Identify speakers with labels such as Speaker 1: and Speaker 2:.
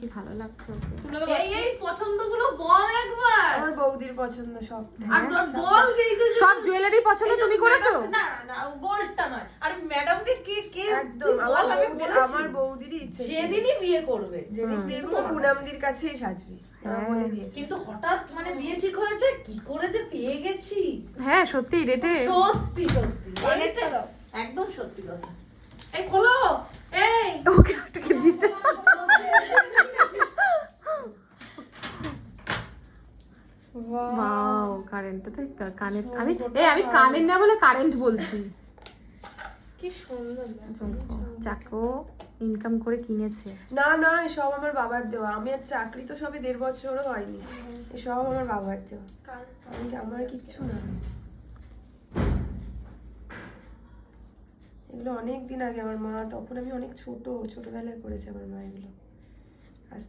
Speaker 1: কি ভালো লাগছে ওকে।
Speaker 2: এই পছন্দগুলো বল একবার।
Speaker 3: আমার বৌদির পছন্দ সব।
Speaker 2: আর বল যে এই যে
Speaker 1: সব জুয়েলারি পছন্দ তুমি করেছো?
Speaker 2: না না গোল্ডটা নয়। আর ম্যাডামকে কে কে
Speaker 3: একদম আমার বৌদিরই ইচ্ছে।
Speaker 2: যেদিনই বিয়ে করবে,
Speaker 3: যেদিন বিয়ে করবে পুনামদির কাছেই সাজবি বলে দিয়েছে।
Speaker 2: কিন্তু হঠাৎ মানে বিয়ে ঠিক হয়েছে, কি করে যে পেয়ে গেছি।
Speaker 1: হ্যাঁ সত্যি রেটে
Speaker 2: সত্যি সত্যি একদম সত্যি কথা। এই খোলো, এই
Speaker 1: ওকে আটকে দিচ্ছে। ওয়াও কারেন্টটা তো কানের, আমি কানের না বলে কারেন্ট বলছি।
Speaker 3: কি সুন্দর
Speaker 1: চাকু ইনকাম করে কিনেছে।
Speaker 3: না না সব আমার বাবার দেওয়া। আমি আর চাকরি তো সবে 1.5 বছরও হয়নি, সব আমার বাবার দেওয়া। আমার কিচ্ছু না, এগুলো অনেক দিন আগে আমার মা, তখন আমি অনেক ছোটবেলায় করেছে আমার মা এগুলো। আজ